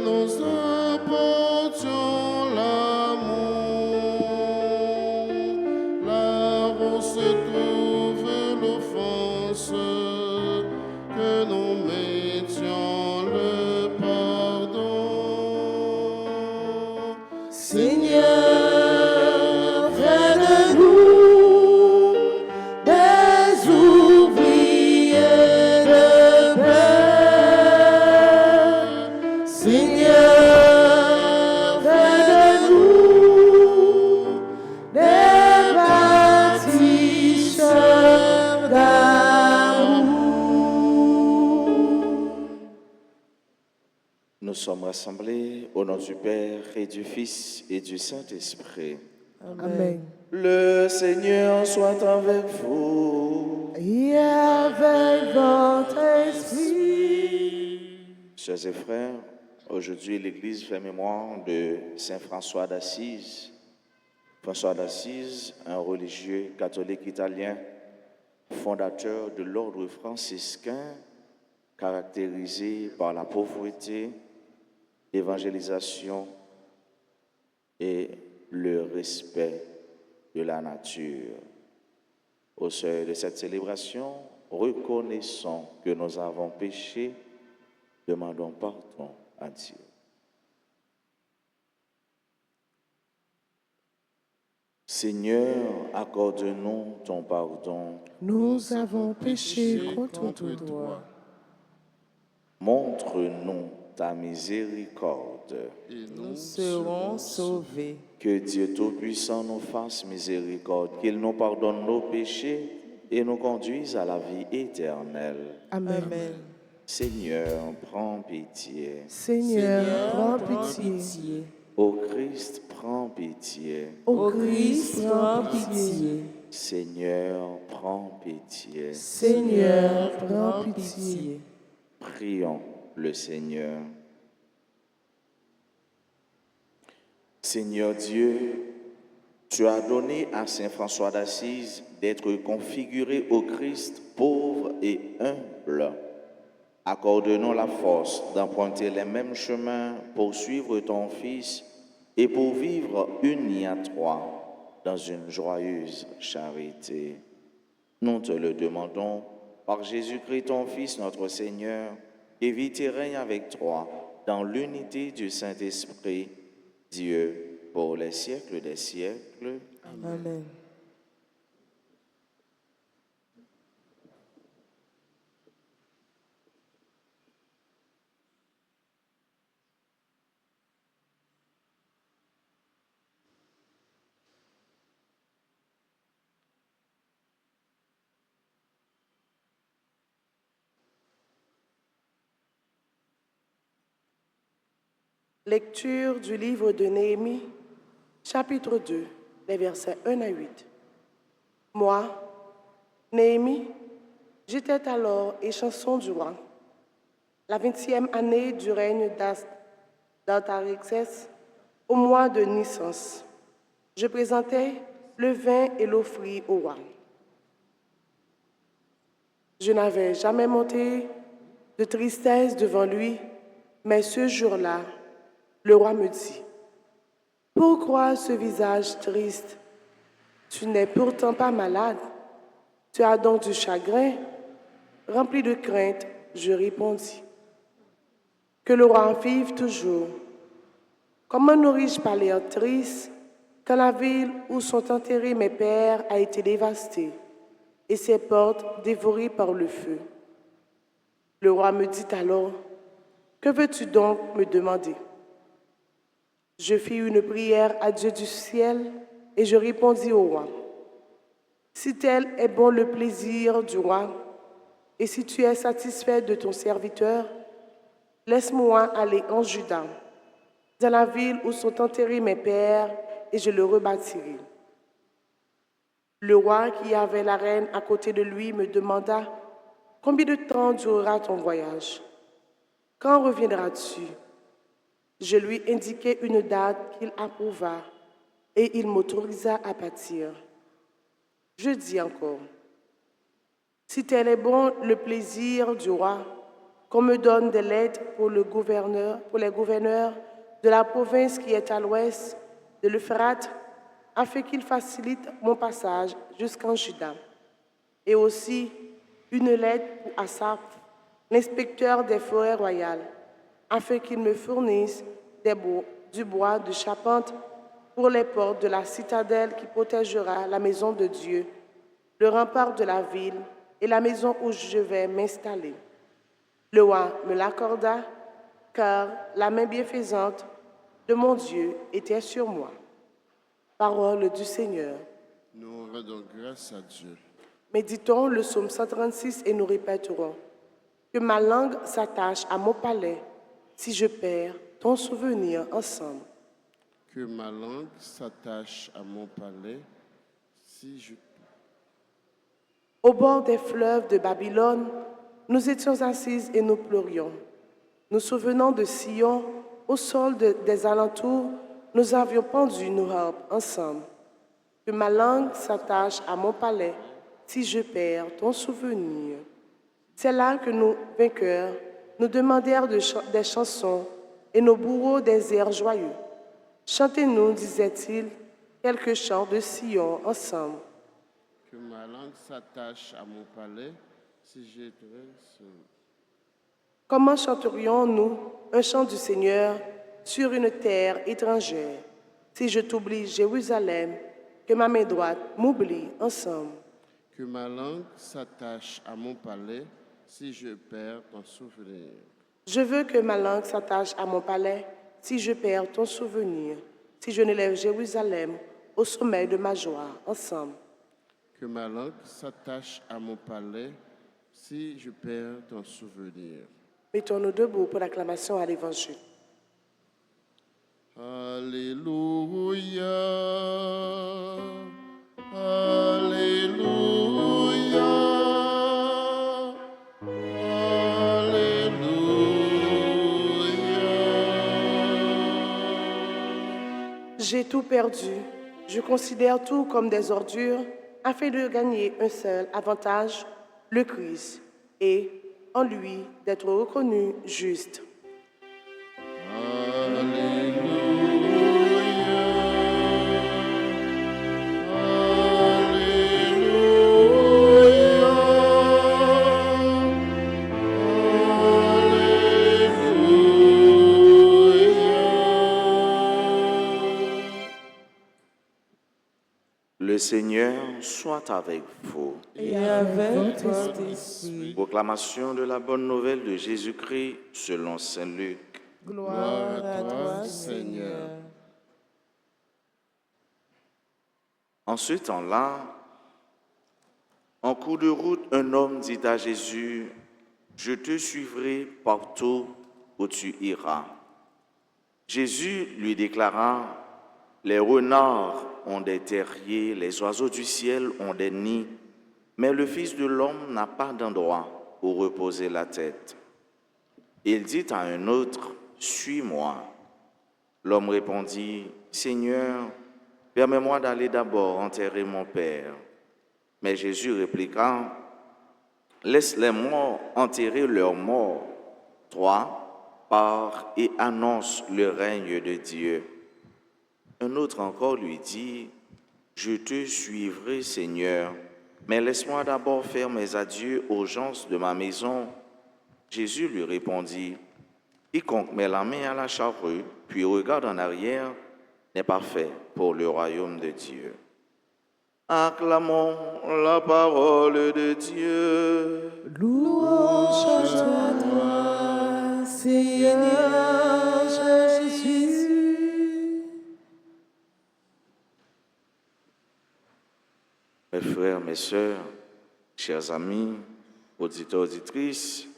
nous apportions l'amour, là où se trouve l'offense, que nous mettions le pardon. Seigneur, fais de nous des ouvriers de paix. Seigneur, fais de nous des bâtisseurs d'amour. Nous sommes rassemblés au nom du Père et du Fils et du Saint-Esprit. Amen. Le Seigneur soit avec vous. Et avec votre esprit. Chers et frères, aujourd'hui l'Église fait mémoire de Saint François d'Assise. François d'Assise, un religieux catholique italien, fondateur de l'ordre franciscain, caractérisé par la pauvreté, l'évangélisation et le respect de la nature. Au seuil de cette célébration, reconnaissons que nous avons péché, demandons pardon à Dieu. Seigneur, accorde-nous ton pardon. Nous avons péché contre toi. Montre-nous ta miséricorde. Et Nous serons sauvés. Que Dieu Tout-Puissant nous fasse miséricorde, qu'il nous pardonne nos péchés et nous conduise à la vie éternelle. Amen. Seigneur, prends pitié. Seigneur, prends pitié. Ô Christ, prends pitié. Ô Christ, prends pitié. Seigneur, prends pitié. Seigneur, prends pitié. Prions le Seigneur. Seigneur Dieu, tu as donné à Saint François d'Assise d'être configuré au Christ pauvre et humble. Accorde-nous la force d'emprunter les mêmes chemins pour suivre ton Fils et pour vivre unis à toi dans une joyeuse charité. Nous te le demandons par Jésus-Christ, ton Fils, notre Seigneur, qui vit et règne avec toi dans l'unité du Saint-Esprit, Dieu, pour les siècles des siècles. Amen. Lecture du livre de Néhémie, chapitre 2, les versets 1 à 8. Moi, Néhémie, j'étais alors échanson du roi. La 20e année du règne d'Artaxerxès, au mois de Nissan, je présentais le vin et l'offrit au roi. Je n'avais jamais monté de tristesse devant lui, mais ce jour-là, le roi me dit, « Pourquoi ce visage triste? Tu n'es pourtant pas malade. Tu as donc du chagrin? » Rempli de crainte, je répondis, « Que le roi en vive toujours. Comment n'aurais-je pas l'air triste quand la ville où sont enterrés mes pères a été dévastée et ses portes dévorées par le feu? » Le roi me dit alors, « Que veux-tu donc me demander? » Je fis une prière à Dieu du ciel et je répondis au roi, « Si tel est bon le plaisir du roi, et si tu es satisfait de ton serviteur, laisse-moi aller en Juda, dans la ville où sont enterrés mes pères, et je le rebâtirai. » Le roi, qui avait la reine à côté de lui, me demanda, « Combien de temps durera ton voyage? Quand reviendras-tu? » Je lui indiquai une date qu'il approuva et il m'autorisa à partir. Je dis encore, « Si tel est bon le plaisir du roi, qu'on me donne de l'aide pour les gouverneurs de la province qui est à l'ouest de l'Euphrate, afin qu'ils facilitent mon passage jusqu'en Juda. Et aussi une lettre pour Asaph, l'inspecteur des forêts royales, afin qu'il me fournisse du bois de charpente pour les portes de la citadelle qui protégera la maison de Dieu, le rempart de la ville et la maison où je vais m'installer. Le roi me l'accorda, car la main bienfaisante de mon Dieu était sur moi. Parole du Seigneur. Nous rendons grâce à Dieu. Méditons le psaume 136 et nous répéterons. Que ma langue s'attache à mon palais, si je perds ton souvenir ensemble. Que ma langue s'attache à mon palais, si je... Au bord des fleuves de Babylone, nous étions assises et nous pleurions. Nous souvenons de Sion, au sol des alentours, nous avions pendu nos harpes ensemble. Que ma langue s'attache à mon palais, si je perds ton souvenir. C'est là que nos vainqueurs nous demandèrent des chansons et nos bourreaux des airs joyeux. Chantez-nous, disait-il, quelques chants de Sion ensemble. Que ma langue s'attache à mon palais, si je dresse... Comment chanterions-nous un chant du Seigneur sur une terre étrangère, si je t'oublie, Jérusalem, que ma main droite m'oublie ensemble? Que ma langue s'attache à mon palais, si je perds ton souvenir. Je veux que ma langue s'attache à mon palais, si je perds ton souvenir, si je n'élève Jérusalem au sommet de ma joie, ensemble. Que ma langue s'attache à mon palais, si je perds ton souvenir. Mettons-nous debout pour l'acclamation à l'Évangile. Alléluia, Alléluia, Alléluia. J'ai tout perdu. Je considère tout comme des ordures afin de gagner un seul avantage, le Christ, et en lui d'être reconnu juste. Le Seigneur soit avec vous. Et avec votre esprit. Proclamation de la bonne nouvelle de Jésus-Christ selon saint Luc. Gloire à toi, Seigneur. En ce temps-là, en cours de route, un homme dit à Jésus, « Je te suivrai partout où tu iras. » Jésus lui déclara, « Les renards ont des terriers, les oiseaux du ciel ont des nids, mais le Fils de l'homme n'a pas d'endroit où reposer la tête. » Il dit à un autre, « Suis-moi. » L'homme répondit, « Seigneur, permets-moi d'aller d'abord enterrer mon Père. » Mais Jésus répliqua, « Laisse les morts enterrer leurs morts. Toi, pars et annonce le règne de Dieu. » Un autre encore lui dit, « Je te suivrai, Seigneur, mais laisse-moi d'abord faire mes adieux aux gens de ma maison. » Jésus lui répondit, « Quiconque met la main à la charrue, puis regarde en arrière, n'est pas fait pour le royaume de Dieu. » Acclamons la parole de Dieu. Louange à toi, Seigneur Jésus. Mes frères, mes sœurs, chers amis, auditeurs, auditrices,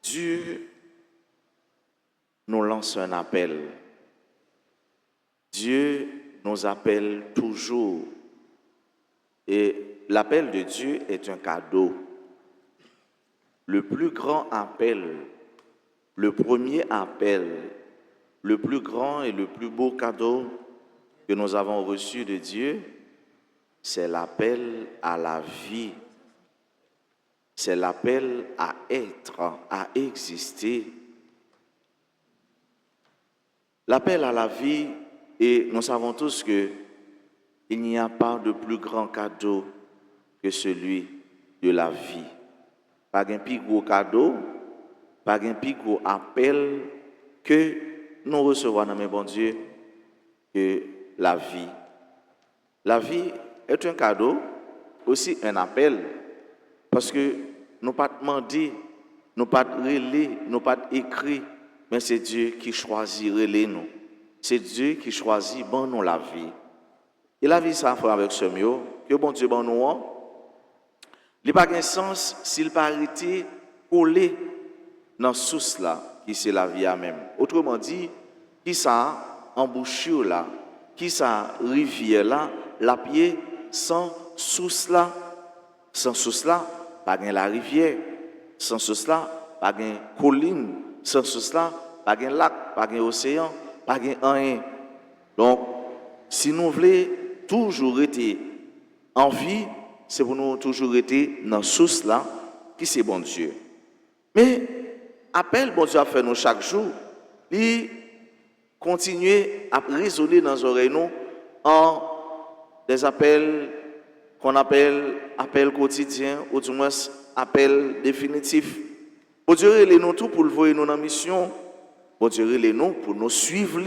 Dieu nous lance un appel. Dieu nous appelle toujours. Et l'appel de Dieu est un cadeau. Le plus grand appel, le premier appel, le plus grand et le plus beau cadeau que nous avons reçu de Dieu, c'est l'appel à la vie. c'est l'appel à être, à exister. L'appel à la vie, et nous savons tous que il n'y a pas de plus grand cadeau que celui de la vie. Pas un plus gros cadeau, pas un plus gros appel que nous recevons dans mes bon Dieu que la vie. La vie est un cadeau, aussi un appel, parce que nous pas demandé, nous pas relé, nous pas écrit, mais c'est Dieu qui choisit relé nous. C'est Dieu qui choisit bon nous la vie. Et la vie ça fait avec ce mieux que bon Dieu bon nous. Il n'a pas de sens s'il pas arrêté collé dans source là qui c'est la vie à même. Autrement dit, qui ça embouchure là, qui ça rivière là, la pied sans source là, pas gain la rivière, sans source là, pas gain colline, sans source là, pas gain lac, pas gain océan, pas gain rien. Donc, si nous voulons toujours être en vie, c'est pour nous toujours être dans source là, qui c'est bon Dieu. Mais appel bon Dieu a fait nous chaque jour, il continue à résonner dans nos oreilles nous en des appels qu'on appelle appels quotidiens ou du moins appels définitifs. Bon Dieu relève nous tout pour le voir nous dans la mission. Bon Dieu relève nous pour nous suivre,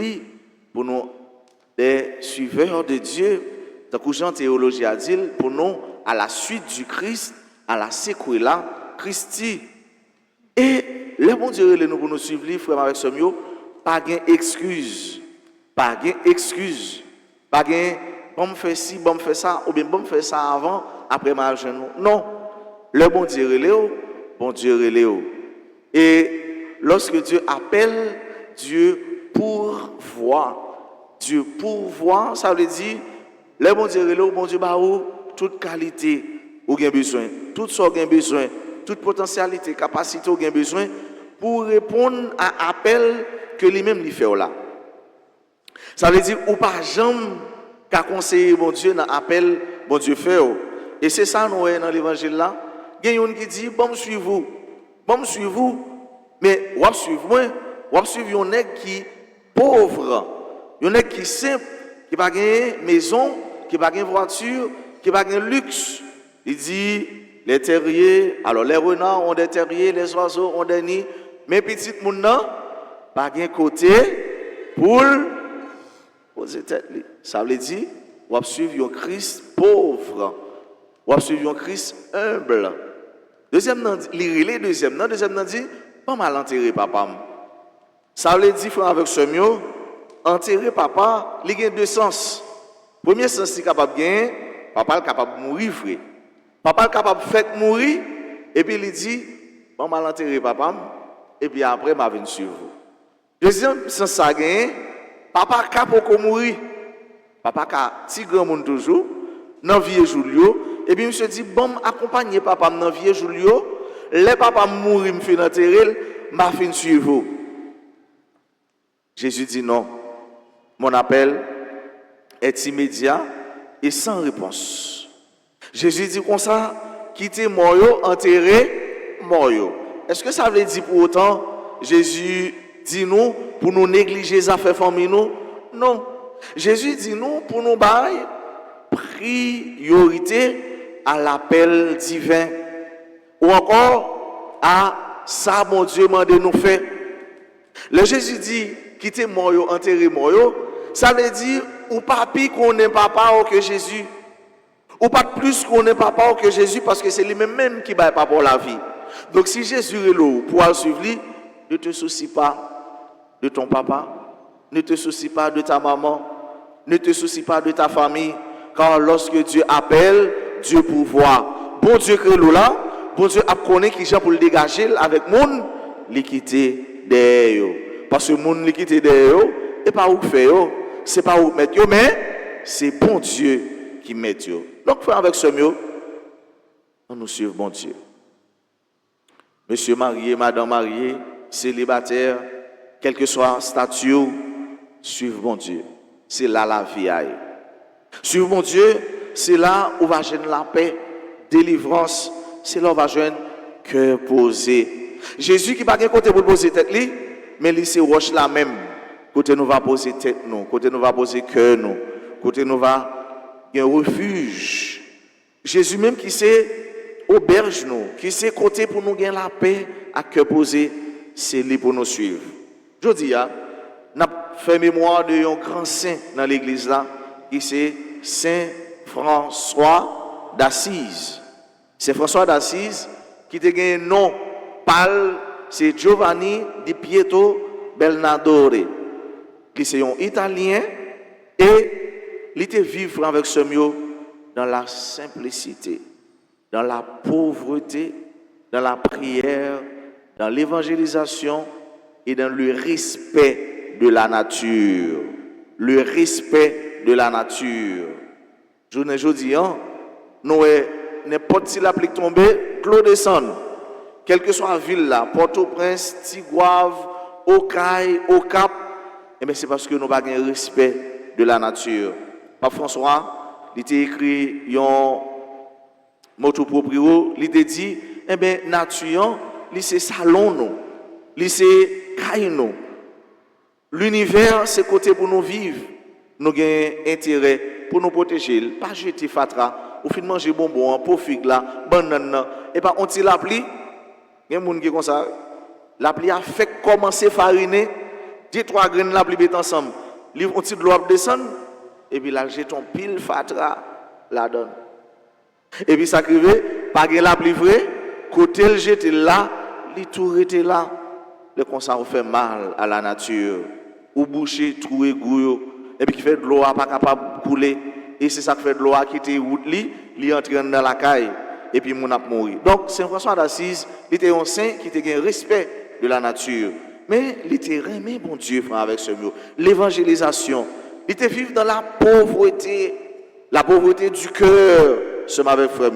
pour nous des suiveurs de Dieu. Tant que Jean théologie a dit, pour nous à la suite du Christ, à la séquela Christi. Et le bon Dieu relève nous pour nous suivre, frère avec ce mieux, pas gain excuse, pas gain excuse, pas gain bon me fait ci, bon me fait ça, ou bien bon me fait ça avant, après ma genou. Non, le bon Dieu relève, bon Dieu relève. Et lorsque Dieu appelle, Dieu pourvoit. Dieu pourvoit, ça veut dire, le bon Dieu relève, bon Dieu bah ou toute qualité ou bien besoin, tout ce qu'on a besoin, toute potentialité, capacité ou bien besoin pour répondre à l'appel que lui-même lui fait là. Ça veut dire ou pas jamais qu'à conseiller bon Dieu dans l'appel bon Dieu fait. Et c'est ça nous dans l'évangile là. Il y a une qui dit bon me suivez vous. Bon me suivez vous. Mais ou suivre moi, ou suivre un nèg qui pauvre, un nèg qui simple, qui pas gagne maison, qui pas gagne voiture, qui pas gagne luxe. Il dit les terriers, alors les renards ont des terriers, les oiseaux ont des nids, mais petit moun nan pas gagne côté pour poser tête. Ça veut dire ou suivre un Christ pauvre, ou suivre un Christ humble. Deuxième nan li deuxième nan dit pas mal enterrer papa. Ça veut dire frère avec ce mieux enterrer papa, il y a deux sens. Premier sens c'est capable gain, papa est capable de mourir frère. Papa est capable de faire mourir et puis il dit pas mal enterrer papa et puis après m'a venir suivre vous. Deuxième sens ça gain, papa capable de mourir. Papa ka ti grand monde toujours dans vieux Julio et puis monsieur dit bon accompagner papa dans vieux Julio. Les papas mourir me fait enterrer, m'a fin suivre vous. Jésus dit non. Mon appel est immédiat et sans réponse. Jésus dit comme ça, quittez Moyo, enterrez Moyo. Est-ce que ça veut dire pour autant, Jésus dit nous, pour nous négliger les affaires familiales? Non. Jésus dit nous, pour nous bailler priorité à l'appel divin. Ou encore à ça, mon Dieu m'a de nous faire. Le Jésus dit, quittez Moyo, enterrez Moyo, ça veut dire, ou pas pire qu'on n'est papa que Jésus. Ou pas plus qu'on n'est papa que Jésus, parce que c'est lui-même qui bat pas pour la vie. Donc si Jésus est là pour suivre lui, ne te soucie pas de ton papa, ne te soucie pas de ta maman, ne te soucie pas de ta famille, car lorsque Dieu appelle, Dieu pourvoit. Bon Dieu crée là, bon Dieu a connu qui gens pour le dégager avec monde l'équité derrière. Parce que monde l'équité derrière et pas où faire, c'est pas où mettre mais c'est bon Dieu qui met yo. Donc frère avec ce mieux, on nous suit bon Dieu. Monsieur marié, madame mariée, célibataire, quel que soit statut, suivre bon Dieu. C'est là la vie aille. Suivre bon Dieu, c'est là où va gêner la paix, délivrance, c'est là où va gêner cœur posé. Jésus qui pas de côté pour poser tête li, mais il c'est roche là même. Côté nous va poser tête nous, côté nous va poser cœur nous, côté nous va un refuge. Jésus même qui c'est auberge nous, qui c'est côté pour nous gagner la paix à cœur posé, c'est lui pour nous suivre. Je dis n'a fait mémoire de un grand saint dans l'église là, qui c'est Saint François d'Assise. C'est François d'Assise qui te gagne un nom pâle, c'est Giovanni di Pietro Belnadore, qui c'est un Italien et il était vivre avec ce mieux dans la simplicité, dans la pauvreté, dans la prière, dans l'évangélisation et dans le respect de la nature. Le respect de la nature. Je ne dis pas, nous, n'importe si la pluie tombe, l'eau descend. Quelle que soit la ville là, Port-au-Prince, Tigouave, Okaï, Okap, eh c'est parce que nous n'avons pas un respect de la nature. Pape François, il a écrit un mot proprio, il a dit, eh bien, nature, c'est salon nous, c'est caille nous. L'univers, c'est côté pour nous vivre. Nous avons intérêt pour nous protéger. Pas jeter fatra, ou fin manger bonbon, pour figue là, banane, et pas on tire la pluie. Il y a des gens qui comme ça. La pluie a fait commencer à fariner. 2-3 graines la pluie est ensemble. On tire de l'eau descendre. Et puis là, jette un pile fatra, la donne. Et puis ça crive, pas de la pluie vraie, côté le jeter là, il tout était là. Le concert fait mal à la nature. Ou boucher, trouer gouillot, et puis qui fait de l'eau pas capable de couler. Et c'est ça qui fait de l'eau qui était route, il entre dans la caille, et puis mon a mourir. Donc, Saint François d'Assise, il était un saint qui était un respect de la nature. Mais il était aimé, bon Dieu, frère, avec ce mot. L'évangélisation, il était vivre dans la pauvreté du cœur, ce avec frère.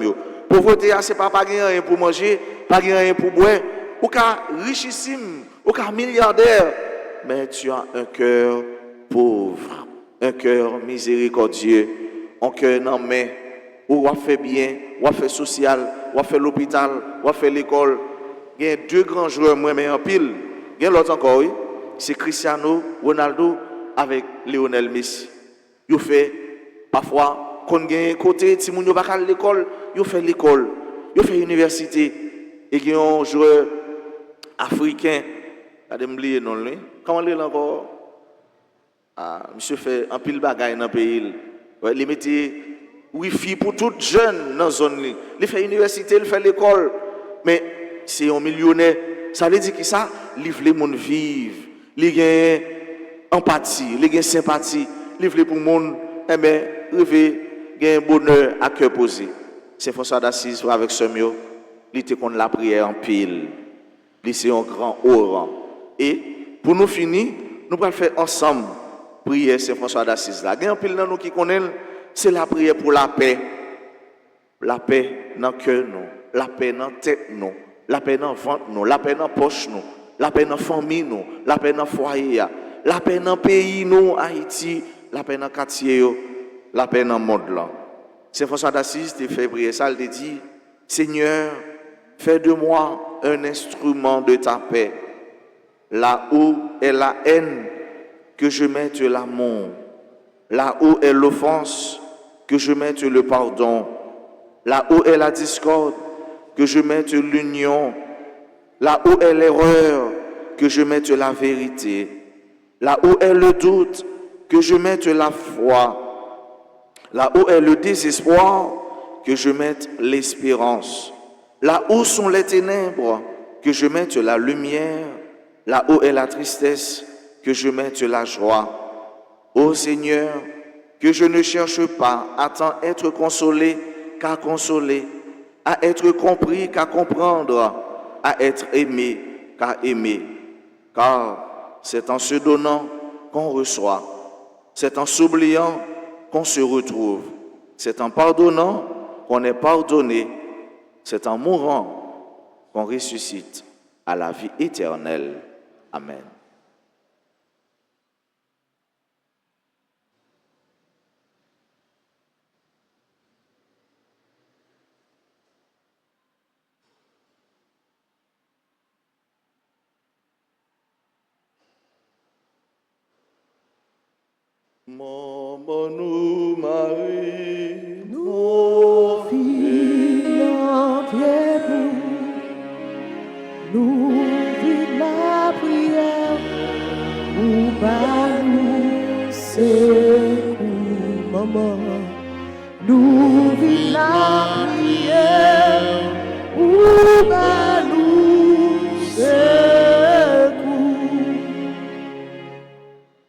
Pauvreté, c'est pas rien pour manger, pas rien pour boire, ou qu'à richissime, ou qu'à milliardaire. Mais tu as un cœur pauvre, un cœur miséricordieux, un cœur non mais où on fait bien, on fait social, on fait l'hôpital, on fait l'école. Il y a 2 grands joueurs, moi, mais en pile. Il y a l'autre encore, oui. C'est Cristiano Ronaldo avec Lionel Messi. Ils fait parfois, quand il y a un côté, si on va à l'école, ils fait l'école, ils fait l'université. Et il y a un joueur africain. Comment il est encore? Monsieur fait un pile bagaille dans le pays. Il mettait wifi pour tout jeune dans la zone. Il fait l'université, il fait l'école. Mais c'est un millionnaire. Ça veut dire que ça, il veut les gens vivre. Il a empathie, il a sympathie. Il veut pour les gens, il veut un bonheur à cœur posé. C'est François d'Assise avec ce mieux. Il était contre la prière en pile. Il c'est un grand haut rang. Et pour nous finir, nous allons faire ensemble prière Saint François d'Assise. Il y a un pile dans nous qui connaissent, c'est la prière pour la paix. La paix dans le cœur, la paix dans la tête, la paix dans le ventre, la paix dans la poche, la paix dans la famille, la paix dans le foyer, la paix dans le pays, Haïti, la paix dans le quartier, la paix dans le monde. Saint François d'Assise a fait prier ça, il a dit, Seigneur, fais de moi un instrument de ta paix. Là où est la haine, que je mette l'amour. Là où est l'offense, que je mette le pardon. Là où est la discorde, que je mette l'union. Là où est l'erreur, que je mette la vérité. Là où est le doute, que je mette la foi. Là où est le désespoir, que je mette l'espérance. Là où sont les ténèbres, que je mette la lumière. Là où est la tristesse, que je mette la joie. Ô Seigneur, que je ne cherche pas à tant être consolé qu'à consoler, à être compris qu'à comprendre, à être aimé qu'à aimer. Car c'est en se donnant qu'on reçoit, c'est en s'oubliant qu'on se retrouve, c'est en pardonnant qu'on est pardonné, c'est en mourant qu'on ressuscite à la vie éternelle. Amen. Maman nous Marie, Nous vivons pied nous vivons la prière, ou bas nous c'est maman. Nous vivons la prière, ou bas nous c'est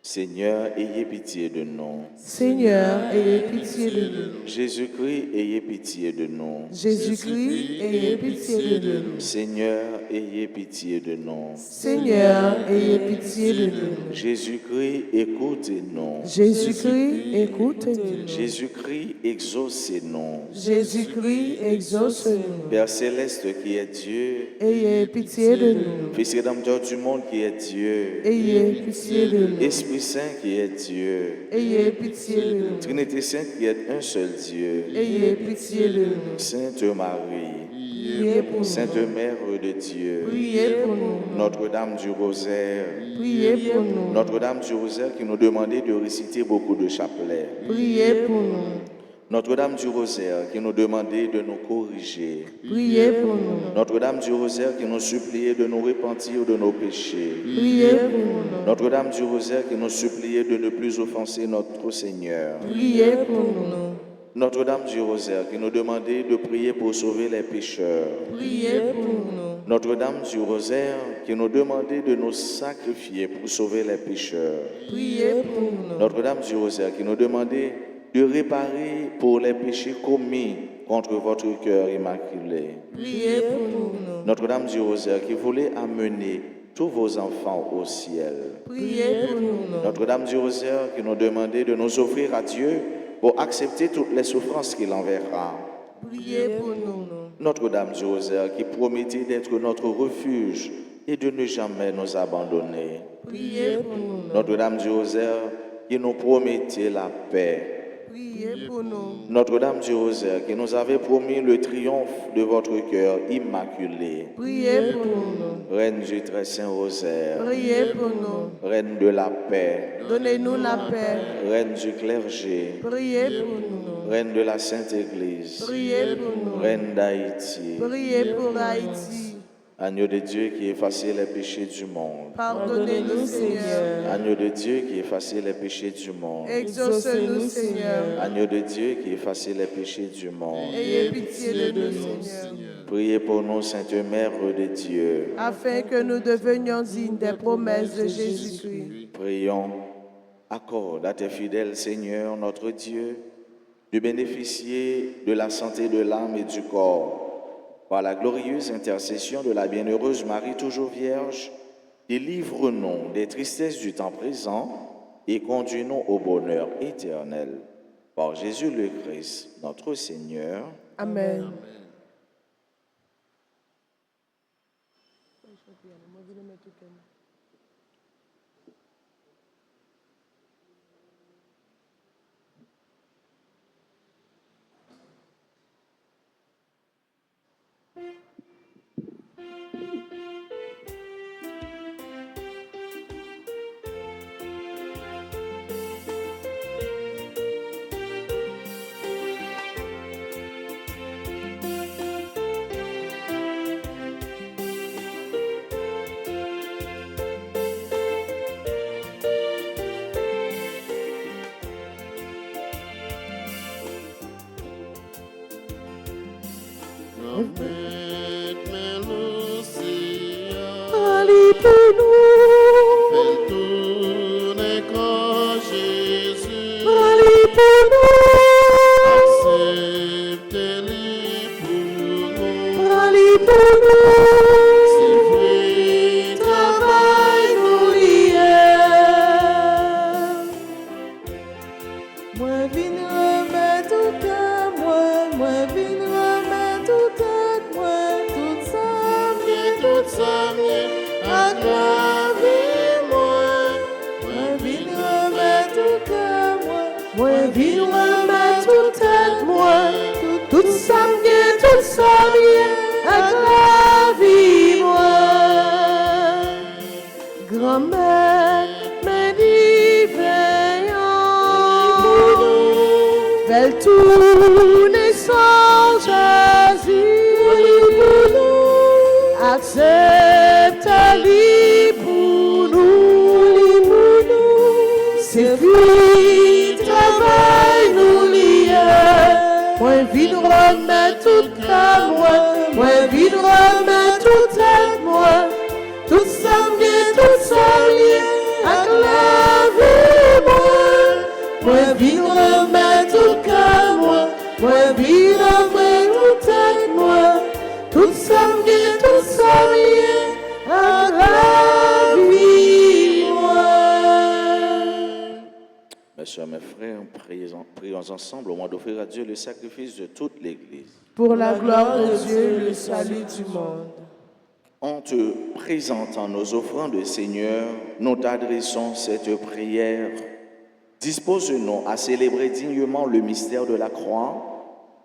Seigneur, ayez pitié de nous. Seigneur, ayez pitié de nous. Jésus-Christ, ayez pitié de nous. Jésus-Christ, ayez pitié de nous. Seigneur, ayez pitié de nous. Seigneur, ayez pitié de nous. Jésus-Christ, écoutez-nous. Jésus-Christ, écoute-nous. Jésus-Christ, exaucez-nous. Jésus-Christ, exauce-nous. Père céleste qui est Dieu, Ayez pitié de nous. Fils rédempteur du monde qui est Dieu, Ayez pitié de nous. Esprit Saint qui est Dieu, Ayez pitié de nous. Trinité Sainte qui est un seul Dieu, Ayez pitié de nous. Sainte Marie, Priez pour nous. Sainte Mère de Dieu, Priez pour nous. Notre-Dame du Rosaire, Priez pour nous. Notre-Dame du Rosaire qui nous demandait de réciter beaucoup de chapelets, Priez pour nous. Notre-Dame du Rosaire qui nous demandait de nous corriger, Priez pour nous. Notre-Dame du Rosaire qui nous suppliait de nous repentir de nos péchés, Priez pour nous. Notre-Dame du Rosaire qui nous suppliait de ne plus offenser notre Seigneur, Priez pour nous. Notre-Dame du Rosaire qui nous demandait de prier pour sauver les pécheurs, Priez pour nous. Notre-Dame du Rosaire qui nous demandait de nous sacrifier pour sauver les pécheurs, Priez pour nous. Notre-Dame du Rosaire qui nous demandait de réparer pour les péchés commis contre votre cœur immaculé. Priez pour nous. Notre-Dame du Rosaire qui voulait amener tous vos enfants au ciel. Priez pour nous. Notre-Dame du Rosaire qui nous demandait de nous offrir à Dieu pour accepter toutes les souffrances qu'il enverra. Priez pour nous. Notre-Dame du Rosaire qui promettait d'être notre refuge et de ne jamais nous abandonner. Priez pour nous. Notre-Dame du Rosaire qui nous promettait la paix. Priez pour nous. Notre-Dame du Rosaire qui nous avait promis le triomphe de votre cœur immaculé. Priez pour nous. Reine du très saint rosaire, Priez pour nous. Reine de la paix, Donnez-nous la paix. Reine du clergé, Priez pour nous. Reine de la Sainte Église, Priez pour nous. Reine d'Haïti, Priez pour Haïti. Agneau de Dieu qui effaçait les péchés du monde, Pardonnez-nous, Seigneur. Agneau de Dieu qui effaçait les péchés du monde, Exauce-nous, Seigneur. Agneau de Dieu qui effaçait les péchés du monde. Ayez pitié de nous, Seigneur. Priez pour nous, Sainte Mère de Dieu. Afin que nous devenions dignes des promesses de Jésus-Christ. Prions. Accorde à tes fidèles, Seigneur, notre Dieu, de bénéficier de la santé de l'âme et du corps par la glorieuse intercession de la bienheureuse Marie, toujours vierge. Délivre-nous des tristesses du temps présent et conduis-nous au bonheur éternel. Par Jésus le Christ, notre Seigneur. Amen. Ali pour nous. Fais tourner quand Jésus. Ali pour nous. Acceptez-le pour nous. Ali pour nous. S'il fait travail nous hier. Moi vin remettre tout à moi vin remettre tout à moi, tout ça Tout ça vient à la vie, moi vin remettre tout à moi. moi vin remettre tout à moi, tout ça vient à la vie moi. Grand-mère me dit veillant retourner sans Jésus pour nous. Accepte ta vie pour nous. C'est puis travail nous lier. Moi vide remettre tout à moi vide remettre tout à moi. Tout ça vient, tout ça vient, à la vie moi vide remettre tout à moi vide remettre tout à moi. Tout ça vient, à la vie moi. Mes soeurs, mes frères, prions ensemble au moins d'offrir à Dieu le sacrifice de toute l'Église. Pour la gloire de Dieu, le salut du monde. En te présentant nos offrandes, Seigneur, nous t'adressons cette prière. Dispose-nous à célébrer dignement le mystère de la croix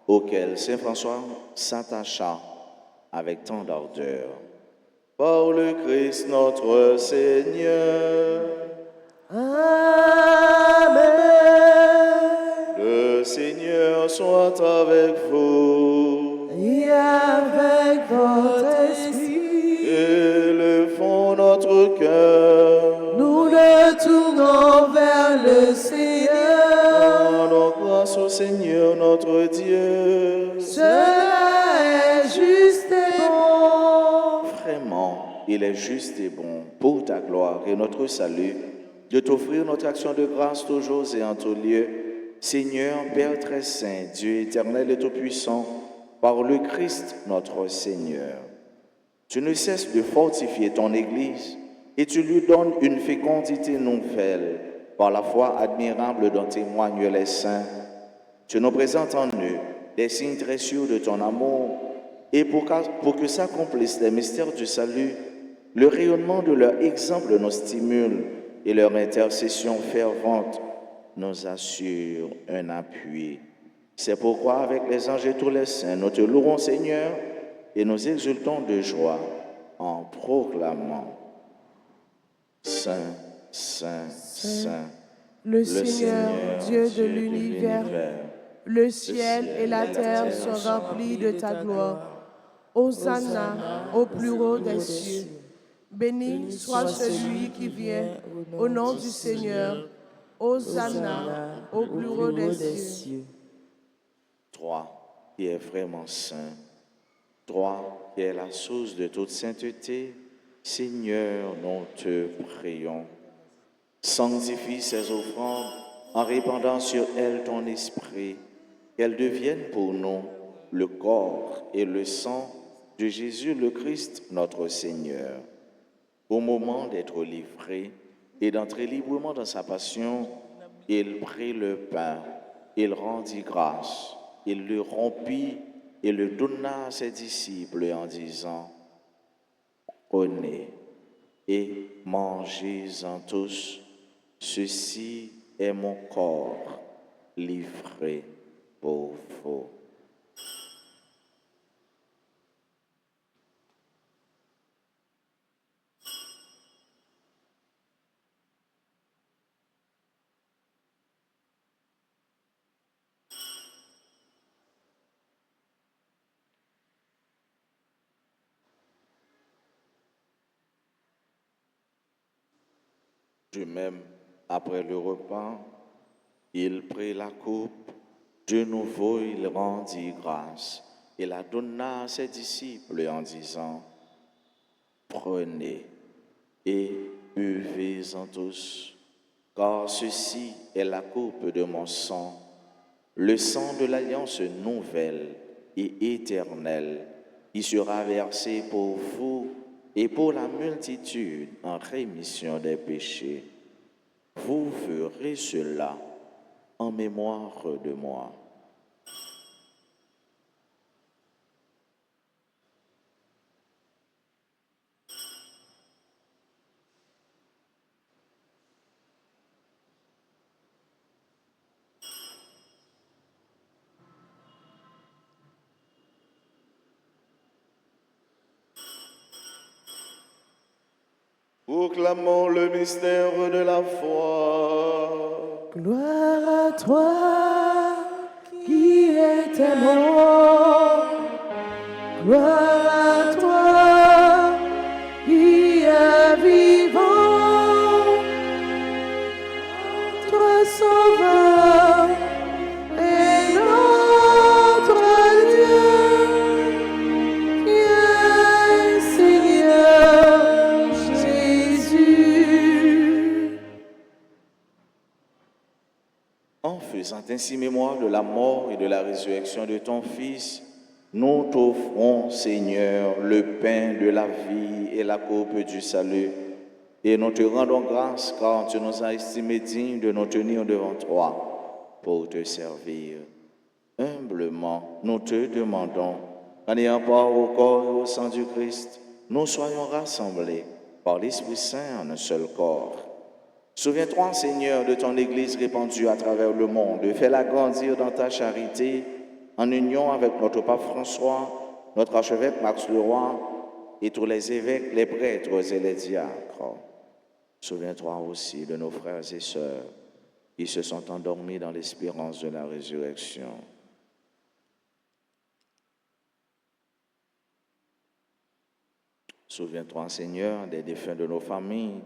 auquel Saint François s'attacha avec tant d'ardeur. Par le Christ notre Seigneur. Amen. Le Seigneur soit avec vous. Et avec votre esprit, Élevons notre cœur. nous le tournons vers le Seigneur. Rendons grâce au Seigneur notre Dieu. Cela est juste et bon. Vraiment, il est juste et bon pour ta gloire et notre salut de t'offrir notre action de grâce toujours et en tout lieu. Seigneur, Père très saint, Dieu éternel et tout-puissant, par le Christ notre Seigneur. Tu ne cesses de fortifier ton Église et tu lui donnes une fécondité nouvelle par la foi admirable dont témoignent les saints. Tu nous présentes en eux des signes très sûrs de ton amour et pour que s'accomplissent les mystères du salut, le rayonnement de leur exemple nous stimule et leur intercession fervente nous assure un appui. C'est pourquoi avec les anges et tous les saints, nous te louons Seigneur et nous exultons de joie en proclamant Saint, Saint, Saint, Le Seigneur, Dieu de l'univers, le ciel et la terre sont remplis de ta gloire. Hosanna au plus haut des cieux. Béni soit celui qui vient au nom du Seigneur. Hosanna au plus haut des cieux. Toi qui es vraiment saint, toi qui es la source de toute sainteté, Seigneur, nous te prions. Sanctifie ces offrandes en répandant sur elles ton esprit, qu'elles deviennent pour nous le corps et le sang de Jésus le Christ, notre Seigneur. Au moment d'être livré et d'entrer librement dans sa passion, il prit le pain, il rendit grâce, il le rompit et le donna à ses disciples en disant, « Prenez et mangez-en tous, ceci est mon corps livré pour vous. » De même, après le repas, il prit la coupe, de nouveau il rendit grâce et la donna à ses disciples en disant, « Prenez et buvez-en tous, car ceci est la coupe de mon sang, le sang de l'alliance nouvelle et éternelle, qui sera versé pour vous et pour la multitude en rémission des péchés. Vous ferez cela en mémoire de moi. » Proclamons le mystère de la foi. Gloire à toi qui t'aimons. Gloire à toi, qui est vivant, notre Sauveur et notre Dieu, qui est Seigneur Jésus. En faisant ainsi mémoire de la mort et de la résurrection de ton Fils, nous t'offrons, Seigneur, le pain de la vie et la coupe du salut. Et nous te rendons grâce car tu nous as estimés dignes de nous tenir devant toi pour te servir. Humblement, nous te demandons, en ayant part au corps et au sang du Christ, nous soyons rassemblés par l'Esprit Saint en un seul corps. Souviens-toi, Seigneur, de ton Église répandue à travers le monde. Fais-la grandir dans ta charité, en union avec notre pape François, notre archevêque Max Leroy et tous les évêques, les prêtres et les diacres. Souviens-toi aussi de nos frères et sœurs qui se sont endormis dans l'espérance de la résurrection. Souviens-toi, Seigneur, des défunts de nos familles.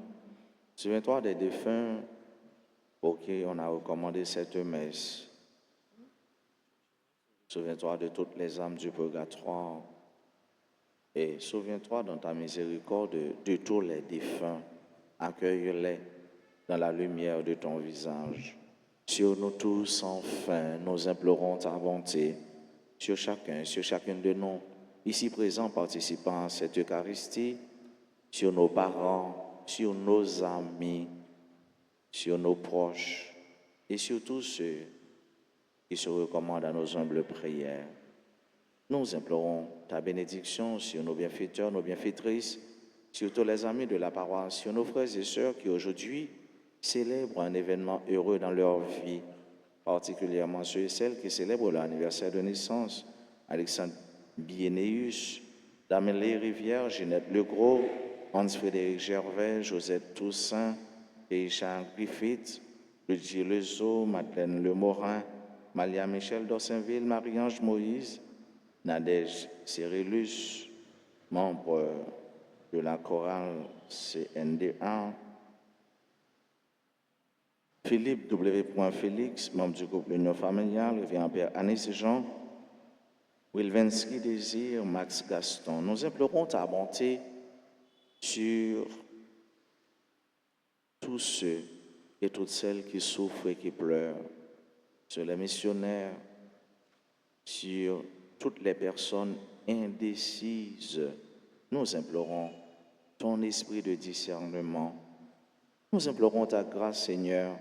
Souviens-toi des défunts pour qui on a recommandé cette messe. Souviens-toi de toutes les âmes du purgatoire. Et souviens-toi dans ta miséricorde de tous les défunts. Accueille-les dans la lumière de ton visage. Sur nous tous, enfin, nous implorons ta bonté. Sur chacune de nous, ici présents, participant à cette Eucharistie, sur nos parents, sur nos amis, sur nos proches et sur tous ceux qui se recommandent à nos humbles prières. Nous implorons ta bénédiction sur nos bienfaiteurs, nos bienfaitrices, sur tous les amis de la paroisse, sur nos frères et sœurs qui aujourd'hui célèbrent un événement heureux dans leur vie, particulièrement ceux et celles qui célèbrent leur anniversaire de naissance. Alexandre Bienéus, Damélie Rivière, Ginette Legros, Hans-Frédéric Gervais, Josette Toussaint, Richard Griffith, Luigi Lezo, Madeleine Lemorin, Malia Michel d'Orsainville, Marie-Ange Moïse, Nadège Cyrillus, membre de la chorale CND1, Philippe W. Félix, membre du groupe L'Union familiale, révérend Père Anis Jean, Wilvensky Désir, Max Gaston. Nous implorons ta bonté sur tous ceux et toutes celles qui souffrent et qui pleurent, sur les missionnaires, sur toutes les personnes indécises. Nous implorons ton esprit de discernement. Nous implorons ta grâce, Seigneur,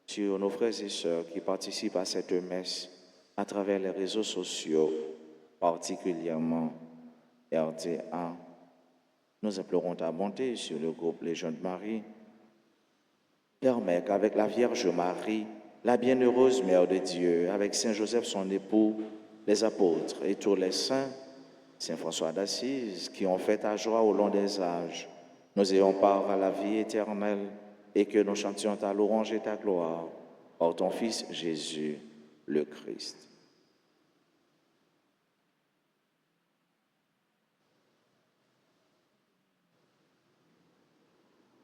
sur nos frères et sœurs qui participent à cette messe à travers les réseaux sociaux, particulièrement RTA. Nous implorons ta bonté sur le groupe Légion de Marie. Permets qu'avec la Vierge Marie, la bienheureuse Mère de Dieu, avec Saint Joseph son époux, les apôtres et tous les saints, Saint François d'Assise, qui ont fait ta joie au long des âges, nous ayons part à la vie éternelle et que nous chantions ta louange et ta gloire par ton Fils Jésus, le Christ.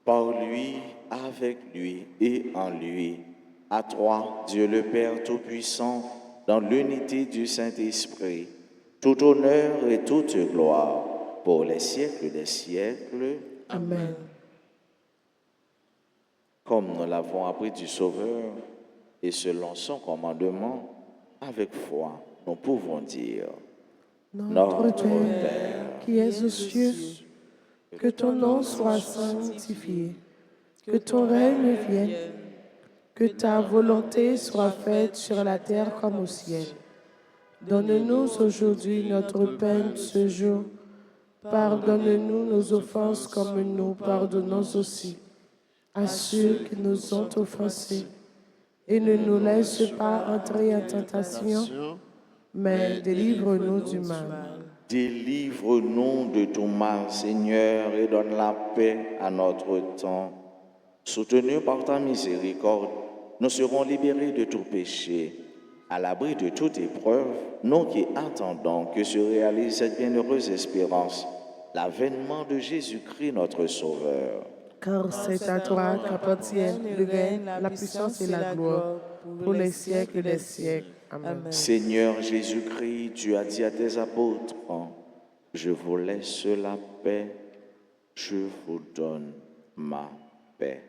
Par lui, avec lui et en lui, à toi, Dieu le Père Tout-Puissant, dans l'unité du Saint-Esprit, tout honneur et toute gloire pour les siècles des siècles. Amen. Comme nous l'avons appris du Sauveur et selon son commandement, avec foi, nous pouvons dire: Notre Père, qui es aux cieux, que ton nom soit sanctifié, que ton règne vienne, que ta volonté soit faite sur la terre comme au ciel. Donne-nous aujourd'hui notre pain de ce jour. Pardonne-nous nos offenses comme nous pardonnons aussi à ceux qui nous ont offensés. Et ne nous laisse pas entrer en tentation, mais délivre-nous du mal. Délivre-nous de tout mal, Seigneur, et donne la paix à notre temps. Soutenus par ta miséricorde, nous serons libérés de tout péché, À l'abri de toute épreuve, nous qui attendons que se réalise cette bienheureuse espérance, l'avènement de Jésus-Christ notre Sauveur. Car c'est à toi qu'appartiennent le règne, la puissance et la gloire pour les siècles des siècles. Amen. Seigneur Jésus-Christ, tu as dit à tes apôtres, je vous laisse la paix, je vous donne ma paix.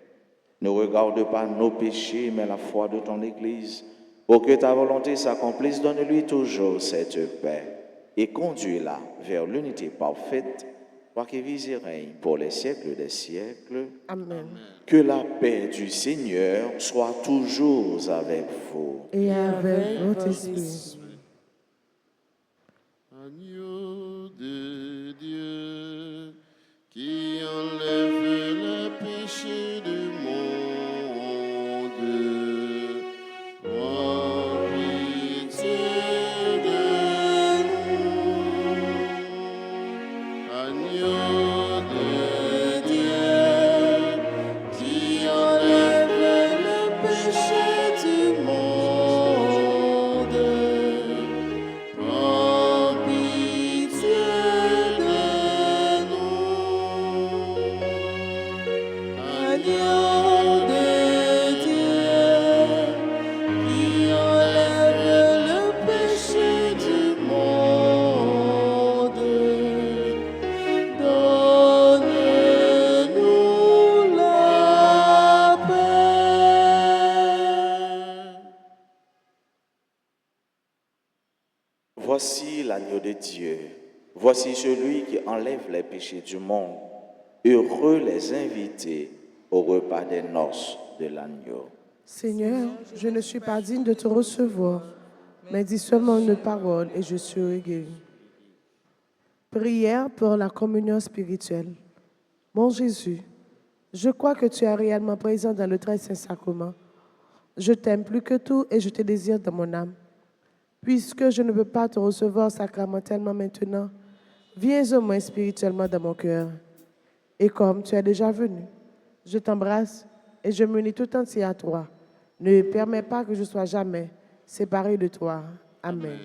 Ne regarde pas nos péchés, mais la foi de ton Église. Pour que ta volonté s'accomplisse, donne-lui toujours cette paix et conduis-la vers l'unité parfaite, toi qui vis et règnes pour les siècles des siècles. Amen. Que la paix du Seigneur soit toujours avec vous. Et avec votre esprit. Agneau de Dieu, qui enlève le péché du monde, prends pitié de nous. Agneau de Dieu, qui enlève le péché du monde, prends pitié de nous. Agneau de Dieu, qui enlève le péché du monde, donne-nous la paix. Voici l'agneau de Dieu. Voici celui qui enlève les péchés du monde. Heureux les invités au repas des noces de l'agneau. Seigneur, je ne suis pas digne de te recevoir, mais dis seulement une parole et je serai guéri. Prière pour la communion spirituelle. Mon Jésus, je crois que tu es réellement présent dans le très saint sacrement. Je t'aime plus que tout et je te désire dans mon âme. Puisque je ne peux pas te recevoir sacramentellement maintenant, viens au moins spirituellement dans mon cœur. Et comme tu es déjà venu, je t'embrasse et je m'unis tout entier à toi. Ne permets pas que je sois jamais séparé de toi. Amen.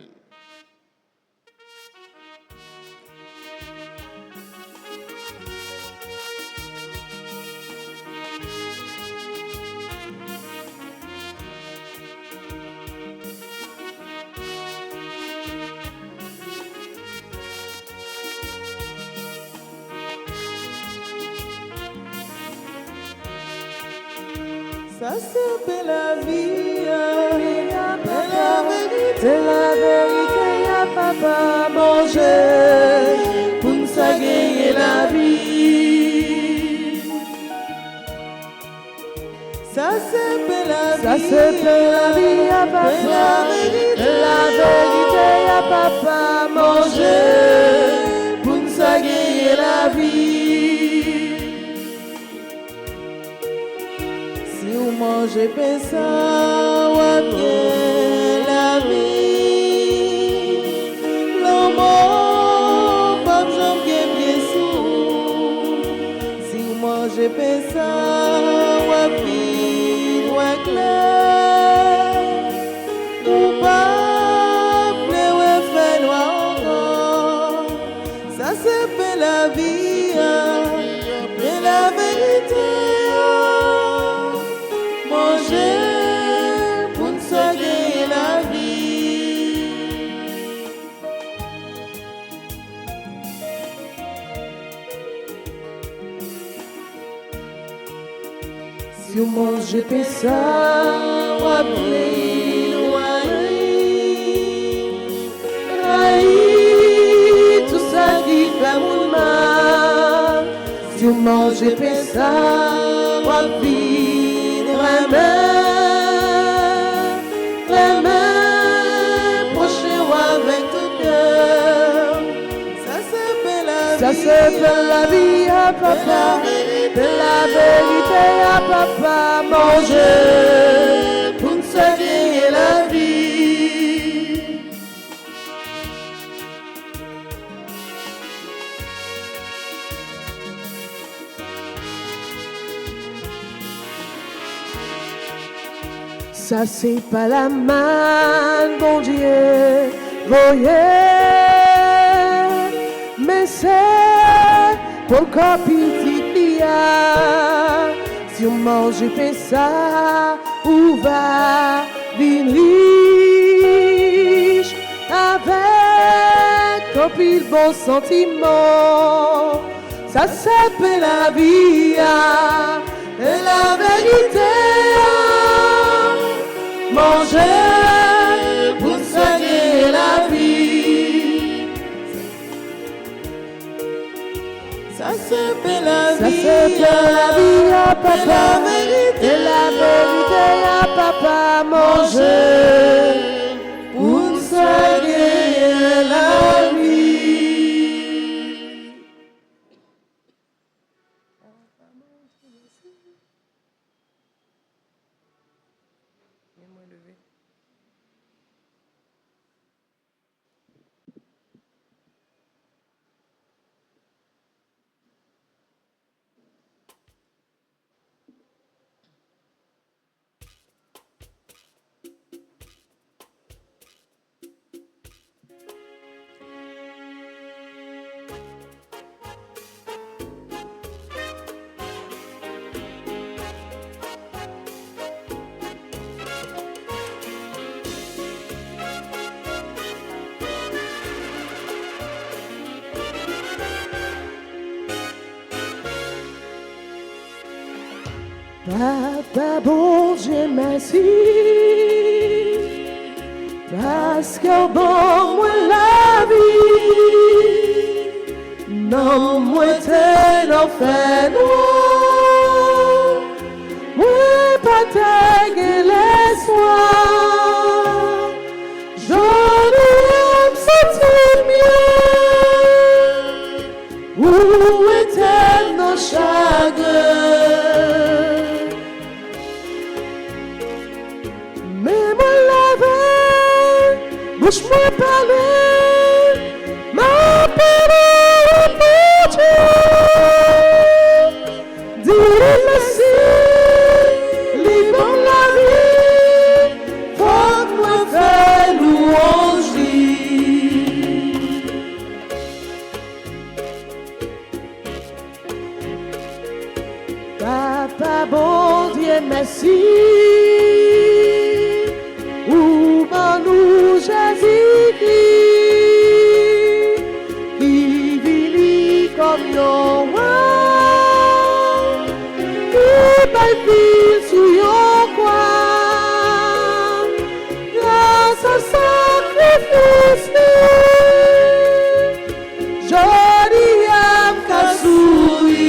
Ça c'est la vie, c'est la vérité, y'a papa manger pour nous gagner la vie. Ça c'est la vie, y'a papa, la vérité, y'a papa manger pour nous gagner la vie. Si vous mangez pas ça, ou bien la vie, l'homme pas besoin de bien sous. Si vous mangez pas ça, ou bien ou clair, ou pas plein fait noir encore. Ça c'est pas la vie, et la vérité. Manger pour nous gagner la vie. Si vous mangez pas ça, ou appelez raï, tout ça qui fait mon mal. Si vous mangez pas ça, ou appelez ça c'est la vie à papa, de la vérité à papa, manger pour nous gagner la vie. Ça c'est pas la main, bon Dieu, voyez, mais c'est pour qu'on petit si on mange et fait ça, où va venir riche avec un pile bon sentiment. Ça s'appelle la vie et la vérité. Manger pour soigner la vie. Ça s'appelle la Ça vie, s'appelle la vie à papa. et la vérité, Et la vérité à papa. Manger pour soigner la vie. Papa, bon Dieu, merci, parce que bon, moi la vie, non, moi t'es l'enfer noir, moi pas t'aider les soirs, j'en ai senti mieux, où était nos chagrins. Bouche-moi parler, ma parole, mon Dieu. Dis-le si, libre la vie, faut que moi faire louange. Papa, bon Dieu, merci. Nous Jésus-Christ, qui vit comme yon roi, qui bâtit sous yon croix, grâce à sacrifice, joli âme qu'a souri.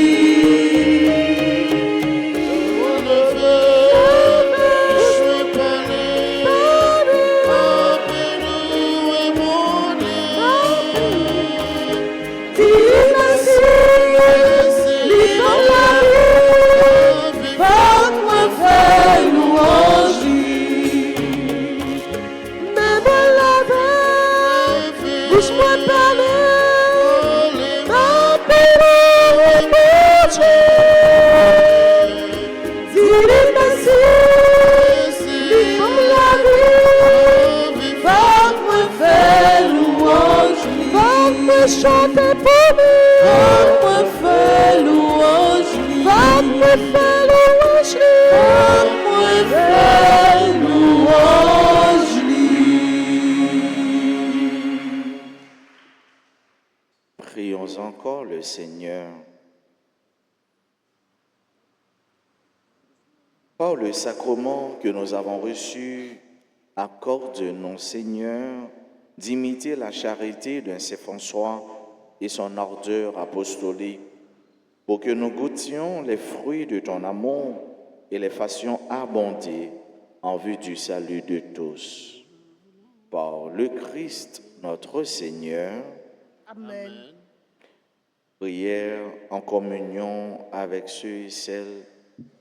Bouche-moi parler, ma parole, mon Dieu. Dis-le merci, libre la vie, va-moi faire louange, va-moi chanter pour lui, va-moi faire louange, va-moi faire louange, va-moi faire louange. Prions encore le Seigneur. Par le sacrement que nous avons reçu, accorde-nous, Seigneur, d'imiter la charité d'un Saint François et son ardeur apostolique, pour que nous goûtions les fruits de ton amour et les fassions abonder en vue du salut de tous. Par le Christ, notre Seigneur. Amen. Prière en communion avec ceux et celles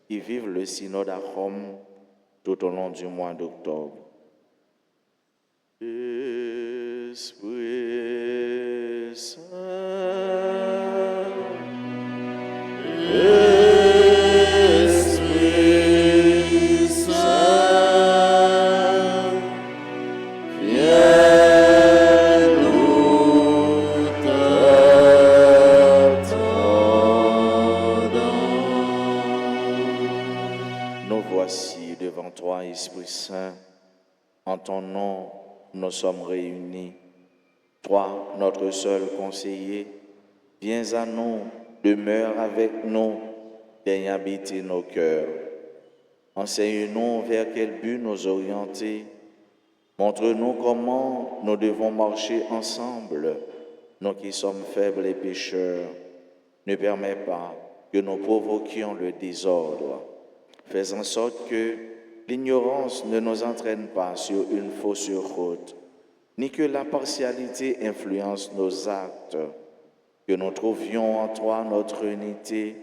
qui vivent le synode à Rome tout au long du mois d'octobre. Esprit Saint, Esprit Saint. voici devant toi, Esprit Saint. En ton nom, nous sommes réunis. Toi, notre seul conseiller, viens à nous, demeure avec nous, daigne habiter nos cœurs. Enseigne-nous vers quel but nous orienter. Montre-nous comment nous devons marcher ensemble, nous qui sommes faibles et pécheurs. Ne permets pas que nous provoquions le désordre. Fais en sorte que l'ignorance ne nous entraîne pas sur une fausse route, ni que la partialité influence nos actes, que nous trouvions en toi notre unité,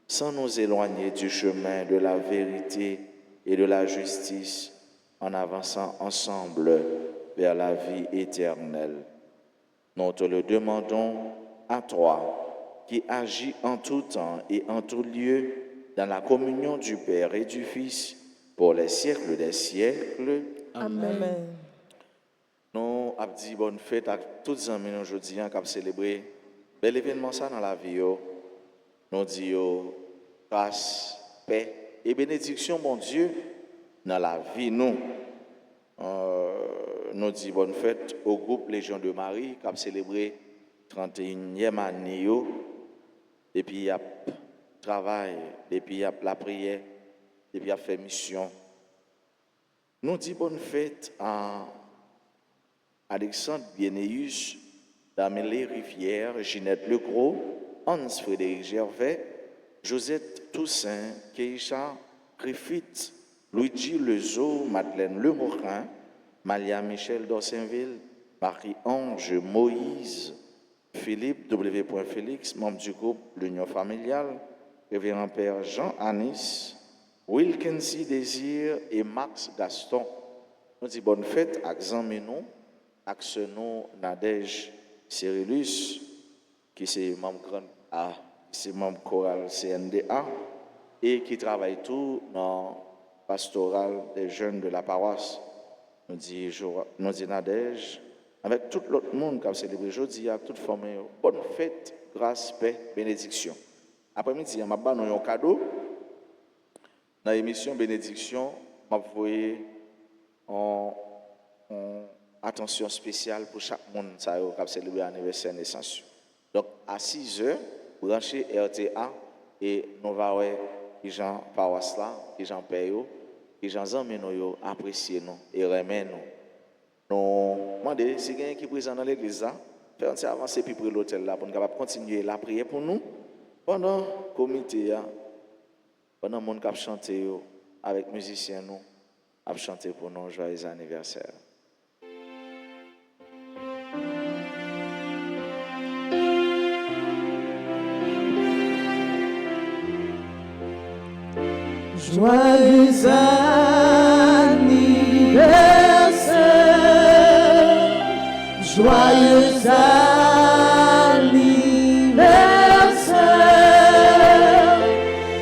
sans nous éloigner du chemin de la vérité et de la justice, en avançant ensemble vers la vie éternelle. Nous te le demandons à toi, qui agis en tout temps et en tout lieu dans la communion du Père et du Fils, pour les siècles des siècles. Amen. Nous avons dit bonne fête à tous les amis aujourd'hui qui ont célébré bel événement ça dans la vie. Nous disons grâce, paix et bénédiction, mon Dieu, dans la vie. Nous disons bonne fête au groupe Légion de Marie qui a célébré 31e année. Depuis il y a travail, depuis il y a la prière, depuis il y a fait mission. Nous disons bonne fête à Alexandre Bienéus, Damélie Rivière, Ginette Legros, Hans-Frédéric Gervais, Josette Toussaint, Keisha Griffith, Luigi Lezo, Madeleine Lemorin, Malia Michel d'Orsainville, Marie-Ange Moïse, Philippe W. Félix, membre du groupe L'Union familiale, Révérend Père Jean Anis, Wilkinson Désir et Max Gaston. Nous disons bonne fête à Xanmenon, Axenon Nadège Cyrillus, qui est membre choral CNDA et qui travaille tout dans le pastoral des jeunes de la paroisse. Nous disons Nadège, avec tout l'autre monde qui a célébré aujourd'hui, avec toute famille. Bonne fête, grâce, paix, bénédiction. Après-midi, je vais vous donner un cadeau. Dans l'émission Bénédiction, je vais vous envoyer une attention spéciale pour chaque monde qui a célébré l'anniversaire de naissance. Donc, à 6 h, branchez RTA et nous allons voir les gens paroisse là, les gens payent, les gens aiment apprécier nous et remettent nous. Nous demandons si quelqu'un qui est présent dans l'église là, faire avancer puis pour l'hôtel là pour nous capable continuer la prière pour nous pendant le comité pendant le monde qui a chanté avec musiciens nous a chanté pour nous joyeux anniversaire. Joyeux anniversaire, joyeux anniversaire,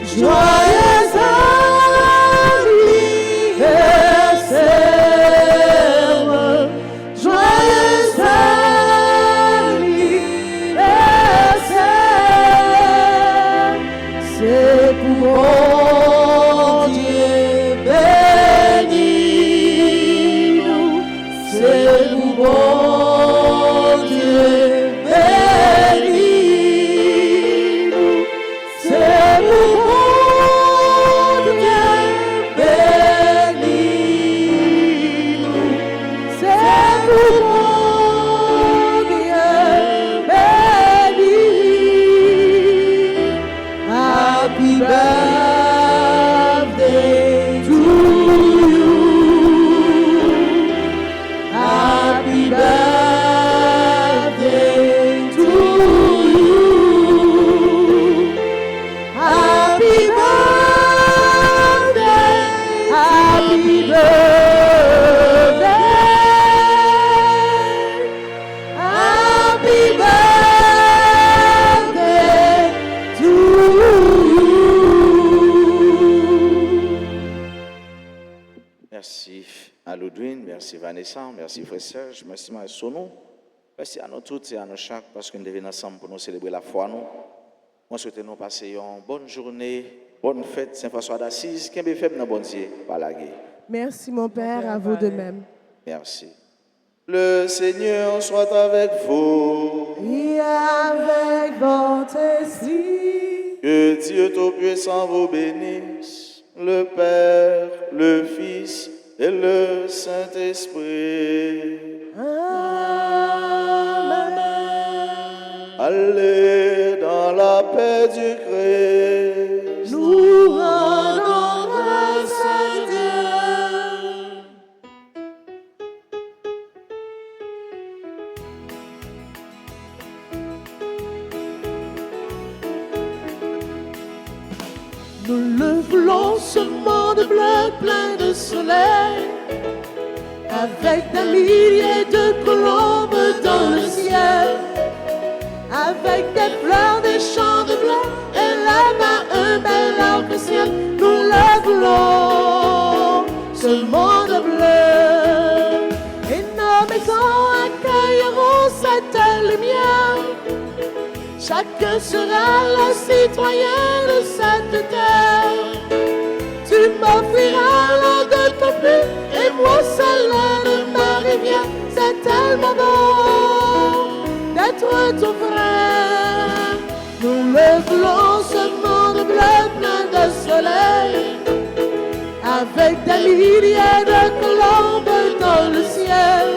joyeux anniversaire, joyeux anniversaire, c'est pour Merci Vanessa, merci Frère Serge, merci Marie Sono, merci à nous toutes et à nous chaque parce que nous devons ensemble pour nous célébrer la foi. Moi, je souhaite nous passer une bonne journée bonne fête Saint-François d'Assise. Qu'est-ce que fait dans bon Dieu par la guerre? Merci mon Père, à vous de même. Merci. Le Seigneur soit avec vous. Et avec votre esprit. Que Dieu Tout-Puissant vous bénisse, le Père, le Fils et le Saint-Esprit. Amen. Allez dans la paix du Christ. Nous rendons grâce à Dieu. Nous le voulons, ce monde bleu plein de soleil, avec des milliers de colombes dans le ciel, avec des fleurs, des champs de blé, et là-bas un bel arc-en-ciel. Nous le voulons, ce monde bleu, et nos maisons accueilleront cette lumière. Chacun sera le citoyen de cette terre. Tu m'offriras l'eau de ton puits et moi celle de ma rivière. C'est tellement beau d'être ton frère. Nous le voulons, ce monde bleu plein de soleil, avec des milliers de colombes dans le ciel,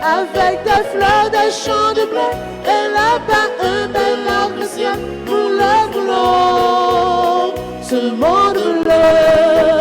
avec des fleurs, des champs de blé, et là-bas un bel arc-en-ciel. Nous le voulons, ce monde bleu.